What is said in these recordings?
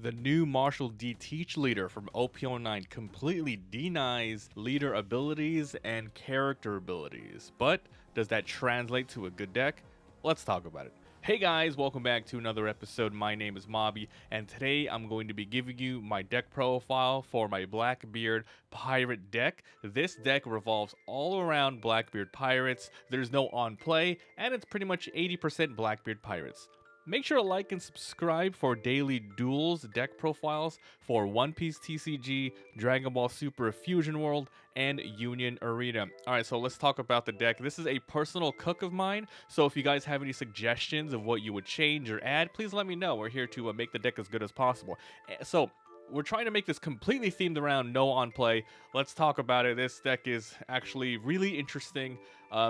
The new Marshall D Teach leader from OP09 completely denies leader abilities and character abilities. But does that translate to a good deck? Let's talk about it. Hey guys, welcome back to another episode. My name is Mobby, and today I'm going to be giving you my deck profile for my Blackbeard Pirate deck. This deck revolves all around Blackbeard Pirates. There's no on play, and it's pretty much 80% Blackbeard Pirates. Make sure to like and subscribe for daily duels deck profiles for One Piece TCG, Dragon Ball Super Fusion World, and Union Arena. Alright, so let's talk about the deck. This is a personal cook of mine, so if you guys have any suggestions of what you would change or add, please let me know. We're here to make the deck as good as possible. So, we're trying to make this completely themed around no on play. Let's talk about it. This deck is actually really interesting.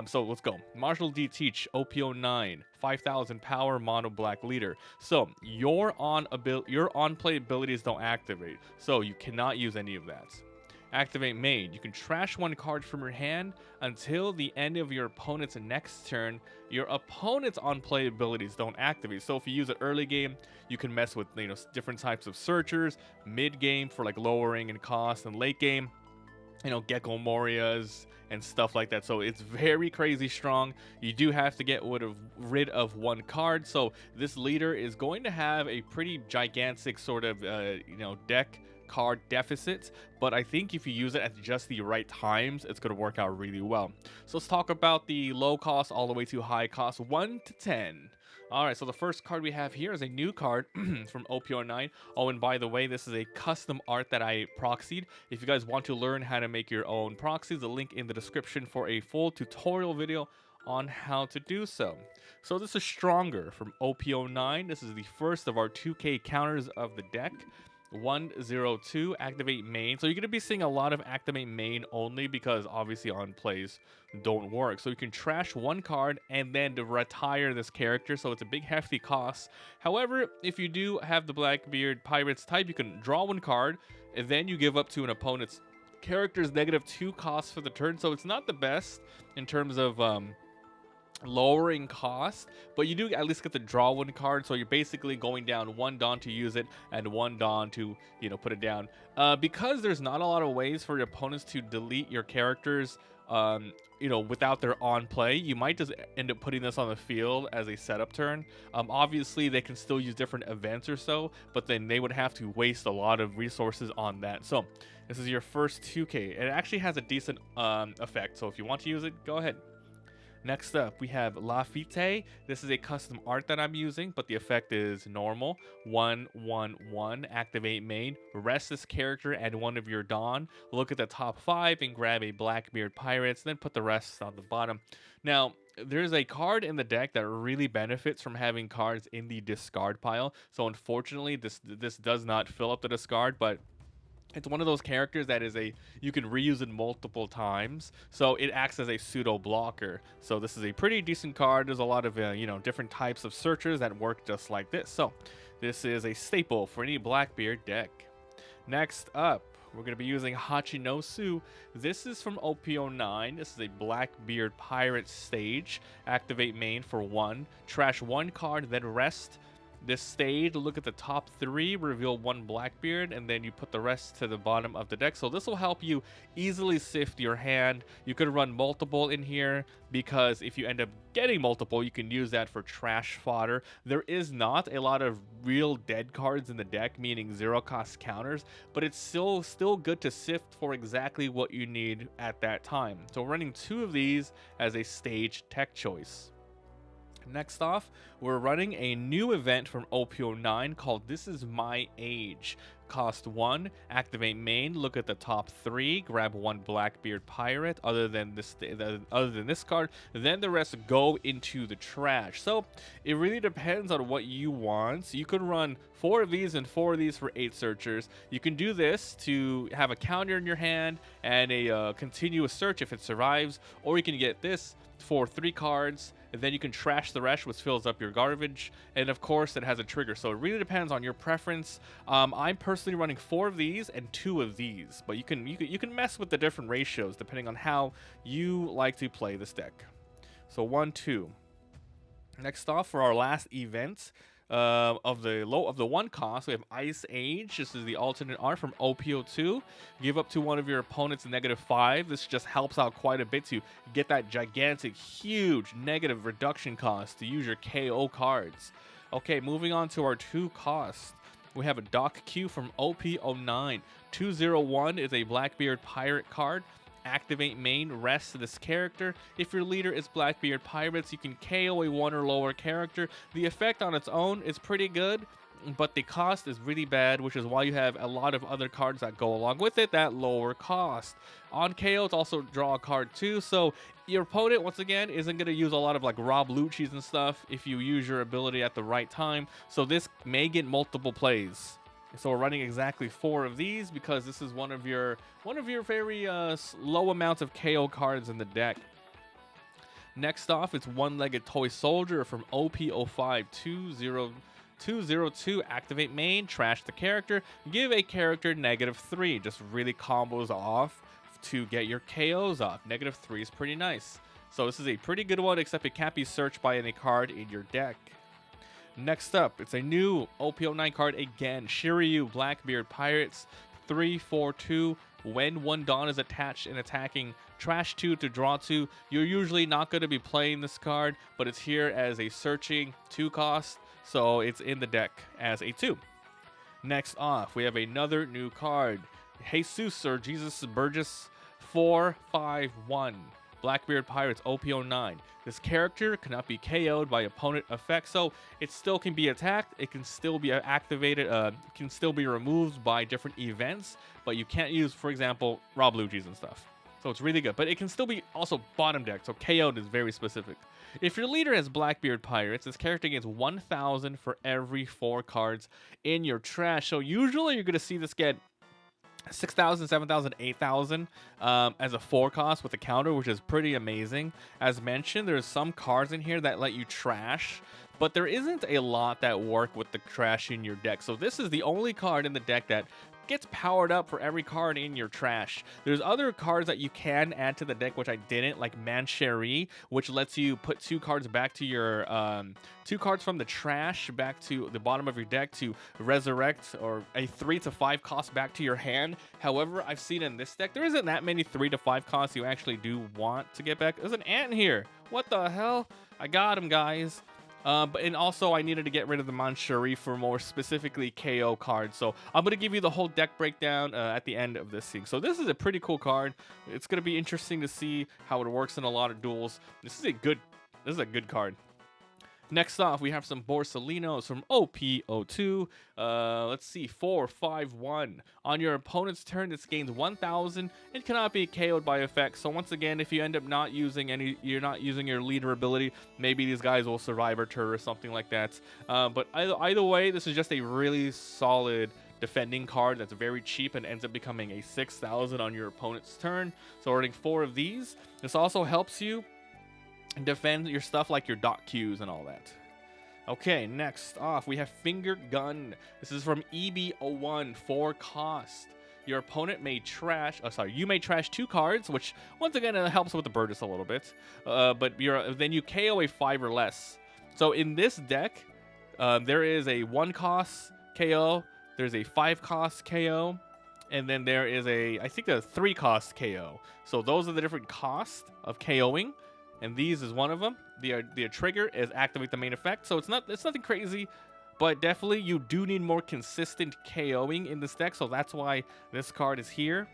So let's go. Marshall D Teach OP09 5000 power mono black leader. So your on play abilities don't activate. So you cannot use any of that. Activate main. You can trash one card from your hand until the end of your opponent's next turn. Your opponent's on play abilities don't activate. So if you use it early game, you can mess with different types of searchers. Mid game for like lowering in cost, and late game, Gecko Morias and stuff like that. So it's very crazy strong. You do have to get rid of one card. So this leader is going to have a pretty gigantic sort of deck card deficit, but I think if you use it at just the right times, it's going to work out really well. So let's talk about the low cost all the way to high cost, 1 to 10. Alright, so the first card we have here is a new card from OP09. Oh, and by the way, this is a custom art that I proxied. If you guys want to learn how to make your own proxies, the link in the description for a full tutorial video on how to do so. So this is Stronger from OP09. This is the first of our 2K counters of the deck. 102 activate main. So you're going to be seeing a lot of activate main only because obviously on plays don't work. So you can trash one card and then to retire this character, so it's a big hefty cost. However, if you do have the Blackbeard Pirates type, you can draw one card and then you give up to an opponent's character's -2 cost for the turn. So it's not the best in terms of lowering cost, but you do at least get to draw one card, so you're basically going down one Dawn to use it and one Dawn to put it down. Because there's not a lot of ways for your opponents to delete your characters without their on play, you might just end up putting this on the field as a setup turn. Obviously they can still use different events or so, but then they would have to waste a lot of resources on that. So this is your first 2K. It actually has a decent effect, so if you want to use it, go ahead. Next up, we have Lafitte. This is a custom art that I'm using, but the effect is normal. 1/1/1, activate main, rest this character and one of your Dawn. Look at the top 5 and grab a Blackbeard Pirates, then put the rest on the bottom. Now, there's a card in the deck that really benefits from having cards in the discard pile. So unfortunately, this does not fill up the discard, but it's one of those characters that you can reuse it multiple times, so it acts as a pseudo blocker. So this is a pretty decent card. There's a lot of different types of searchers that work just like this. So this is a staple for any Blackbeard deck. Next up, we're going to be using Hachinosu. This is from OP09. This is a Blackbeard Pirate stage. Activate main for 1. Trash one card, then rest this stage. Look at the top 3, reveal one Blackbeard, and then you put the rest to the bottom of the deck. So this will help you easily sift your hand. You could run multiple in here because if you end up getting multiple, you can use that for trash fodder. There is not a lot of real dead cards in the deck, meaning 0 cost counters, but it's still good to sift for exactly what you need at that time. So running 2 of these as a stage tech choice. Next off, we're running a new event from OP09 called This Is My Age. Cost 1, activate main, look at the top 3, grab one Blackbeard Pirate other than this card, then the rest go into the trash. So it really depends on what you want. You could run 4 of these and 4 of these for 8 searchers. You can do this to have a counter in your hand and a continuous search if it survives, or you can get this for 3 cards, and then you can trash the rest, which fills up your garbage, and of course it has a trigger. So it really depends on your preference. I'm personally running 4 of these and 2 of these, but you can mess with the different ratios depending on how you like to play this deck. So 1, 2. Next off, for our last event, Of the one cost, we have Ice Age. This is the alternate art from OP02. Give up to one of your opponent's -5. This just helps out quite a bit to get that gigantic, huge negative reduction cost to use your KO cards. Okay, moving on to our 2 costs. We have a Doc Q from OP09. 201 is a Blackbeard Pirate card. Activate main, rest this character. If your leader is Blackbeard Pirates, you can KO a 1 or lower character. The effect on its own is pretty good, but the cost is really bad, which is why you have a lot of other cards that go along with it that lower cost. On KO, it's also draw a card too, so your opponent, once again, isn't going to use a lot of like Rob Lucci's and stuff if you use your ability at the right time, so this may get multiple plays. So we're running exactly 4 of these because this is one of your very low amounts of KO cards in the deck. Next off, it's One-Legged Toy Soldier from OP05 202. Activate main, trash the character, give a character -3. Just really combos off to get your KOs off. -3 is pretty nice. So this is a pretty good one, except it can't be searched by any card in your deck. Next up, it's a new OP09 card again. Shiryu Blackbeard Pirates 3/4/2. When 1 Dawn is attached and attacking, trash 2 to draw 2. You're usually not going to be playing this card, but it's here as a searching 2 cost, so it's in the deck as a 2. Next off, we have another new card. Jesus or Jesus Burgess 4/5/1. Blackbeard Pirates OP09. This character cannot be KO'd by opponent effects, so it still can be attacked, it can still be activated, it can still be removed by different events, but you can't use, for example, Rob Lucci's and stuff. So it's really good, but it can still be also bottom deck, so KO'd is very specific. If your leader has Blackbeard Pirates, this character gains 1,000 for every 4 cards in your trash, so usually you're going to see this get 6,000, 7,000, 8,000 as a 4 cost with a counter, which is pretty amazing. As mentioned, there's some cards in here that let you trash, but there isn't a lot that work with the trash in your deck. So this is the only card in the deck that gets powered up for every card in your trash. There's other cards that you can add to the deck, which I didn't, like Manchery, which lets you put 2 cards back to your 2 cards from the trash back to the bottom of your deck to resurrect, or a 3 to 5 cost back to your hand. However, I've seen in this deck there isn't that many 3 to 5 costs you actually do want to get back. There's an ant here. What the hell? I got him, guys. And also I needed to get rid of the Manchery for more specifically KO cards. So I'm going to give you the whole deck breakdown at the end of this thing. So this is a pretty cool card. It's going to be interesting to see how it works in a lot of duels. This is a good card. Next off, we have some Borsalinos from OP02. Let's see, 4/5/1. On your opponent's turn, this gains 1,000 and cannot be KO'd by effect. So once again, if you end up not using you're not using your leader ability, maybe these guys will survive a turn or something like that. But either way, this is just a really solid defending card that's very cheap and ends up becoming a 6,000 on your opponent's turn. So we're getting 4 of these. This also helps you defend your stuff like your dot Qs and all that. Okay, next off, we have Finger Gun. This is from EB01, 4 cost. Your opponent may trash, you may trash 2 cards, which once again it helps with the Burgess a little bit. But then you KO a 5 or less. So in this deck, there is a 1 cost KO, there's a 5 cost KO, and then there is I think a 3 cost KO. So those are the different costs of KOing. And these is one of them. The trigger is activate the main effect. So it's nothing crazy, but definitely you do need more consistent KOing in this deck. So that's why this card is here.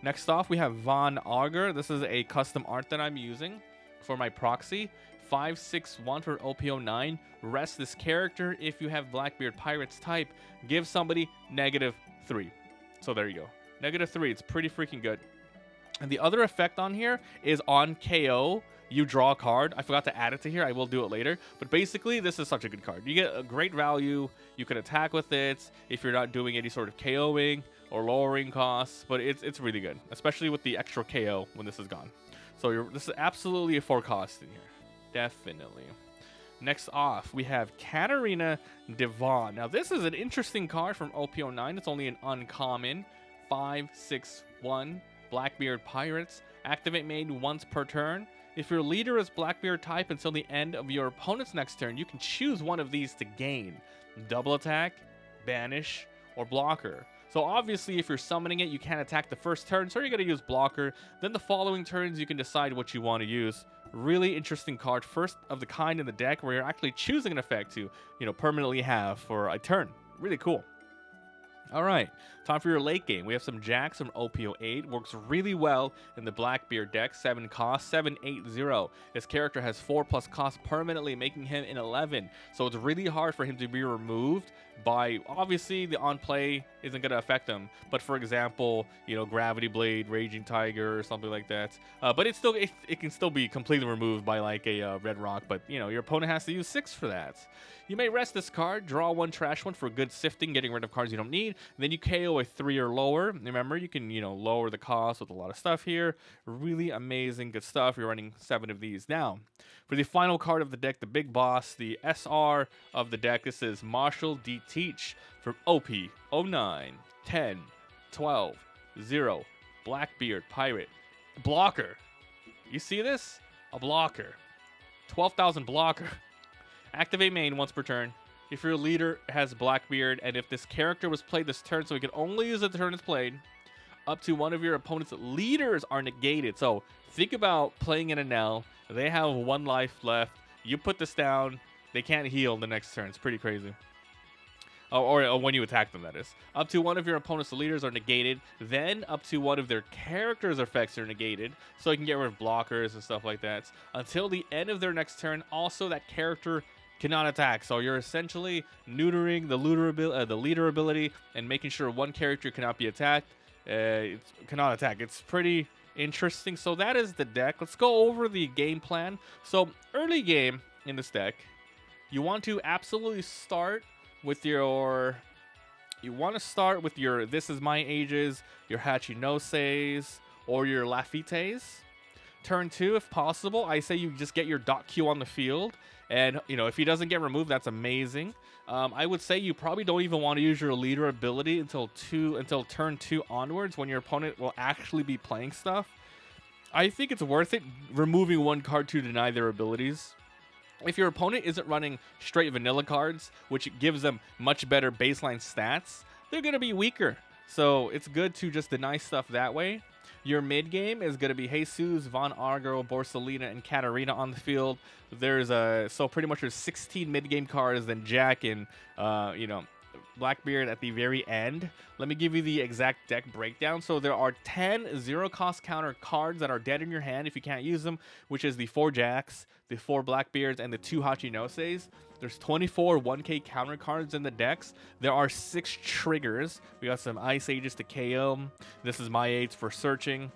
Next off, we have Von Augur. This is a custom art that I'm using for my proxy. 5/6/1 for OP09. Rest this character. If you have Blackbeard Pirates type, give somebody -3. So there you go. -3. It's pretty freaking good. And the other effect on here is on KO, you draw a card. I forgot to add it to here. I will do it later. But basically, this is such a good card. You get a great value. You can attack with it if you're not doing any sort of KOing or lowering costs. But it's really good, especially with the extra KO when this is gone. So this is absolutely a 4 cost in here. Definitely. Next off, we have Katarina Devon. Now, this is an interesting card from OP09. It's only an uncommon. 5/6/1. Blackbeard Pirates. Activate main once per turn. If your leader is Blackbeard type until the end of your opponent's next turn, you can choose one of these to gain double attack, banish, or blocker. So obviously if you're summoning it, you can't attack the first turn, so you're going to use blocker. Then the following turns, you can decide what you want to use. Really interesting card, first of the kind in the deck, where you're actually choosing an effect to, permanently have for a turn. Really cool. All right, time for your late game. We have some Jacks from OP08. Works really well in the Blackbeard deck. 7 cost, 780. His character has 4+ cost permanently, making him an 11. So it's really hard for him to be removed by, obviously, the on-play isn't going to affect him. But for example, Gravity Blade, Raging Tiger, or something like that. But it can still be completely removed by like a Red Rock. But, your opponent has to use 6 for that. You may rest this card, draw 1 trash one for good sifting, getting rid of cards you don't need. Then you KO a 3 or lower. Remember, you can, lower the cost with a lot of stuff here. Really amazing, good stuff. You're running 7 of these. Now, for the final card of the deck, the big boss, the SR of the deck, this is Marshall D. Teach from OP09 10 12 0 Blackbeard Pirate. Blocker. You see this? A blocker. 12,000 blocker. Activate main once per turn. If your leader has Blackbeard, and if this character was played this turn, so he can only use it the turn it's played, up to one of your opponent's leaders are negated. So think about playing in an L. They have 1 life left. You put this down. They can't heal the next turn. It's pretty crazy. Or when you attack them, that is. Up to one of your opponent's leaders are negated. Then up to one of their character's effects are negated. So you can get rid of blockers and stuff like that. Until the end of their next turn, also that character cannot attack. So you're essentially neutering the leader ability and making sure one character cannot be attacked. It cannot attack. It's pretty interesting. So that is the deck. Let's go over the game plan. So early game in this deck, you want to absolutely start with your This Is My Ages, your Hachinoses, or your Lafitte's. Turn 2, if possible, I say you just get your dot Q on the field. And, if he doesn't get removed, that's amazing. I would say you probably don't even want to use your leader ability until turn 2 onwards, when your opponent will actually be playing stuff. I think it's worth it removing 1 card to deny their abilities. If your opponent isn't running straight vanilla cards, which gives them much better baseline stats, they're going to be weaker. So it's good to just deny stuff that way. Your mid game is going to be Jesus, Von Argo, Borsalina, and Katarina on the field. So pretty much there's 16 mid game cards, then Jack and Blackbeard at the very end. Let me give you the exact deck breakdown. So there are 10 0-cost counter cards that are dead in your hand if you can't use them, which is the 4 Jacks, the 4 Blackbeards, and the 2 Hachinoses. There's 24 1k counter cards in the decks. There are 6 triggers. We got some Ice Ages to KO. This is My Aids for searching.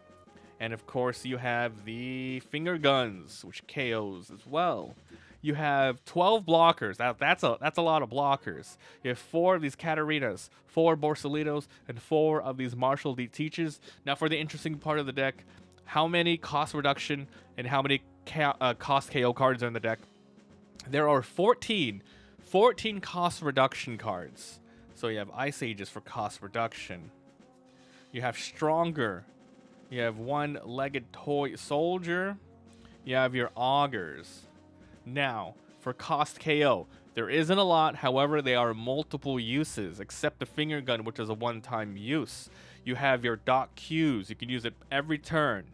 And of course you have the Finger Guns, which KOs as well. You have 12 blockers. That's a lot of blockers. You have 4 of these Katarinas, 4 Borsalitos, and 4 of these Marshall D. Teaches. Now for the interesting part of the deck, how many cost reduction and how many cost KO cards are in the deck? There are 14 cost reduction cards. So you have Ice Ages for cost reduction. You have Stronger. You have 1-legged toy soldier. You have your Augurs. Now, for cost KO, there isn't a lot. However, they are multiple uses, except the Finger Gun, which is a one-time use. You have your Dot Qs. You can use it every turn.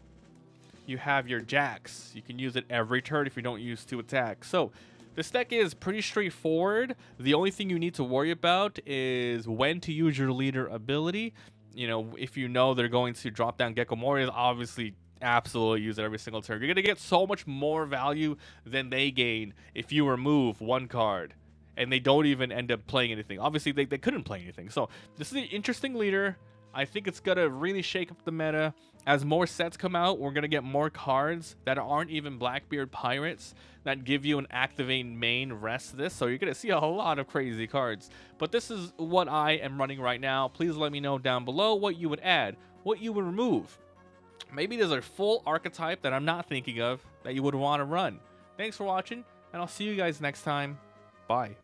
You have your Jacks. You can use it every turn if you don't use to attack. So, this deck is pretty straightforward. The only thing you need to worry about is when to use your leader ability. If you know they're going to drop down Gecko Warriors, obviously absolutely use it every single turn. You're going to get so much more value than they gain if you remove 1 card and they don't even end up playing anything. Obviously, they couldn't play anything. So this is an interesting leader. I think it's going to really shake up the meta. As more sets come out, we're going to get more cards that aren't even Blackbeard Pirates that give you an activate main rest this. So you're going to see a lot of crazy cards. But this is what I am running right now. Please let me know down below what you would add, what you would remove. Maybe there's a full archetype that I'm not thinking of that you would want to run. Thanks for watching, and I'll see you guys next time. Bye.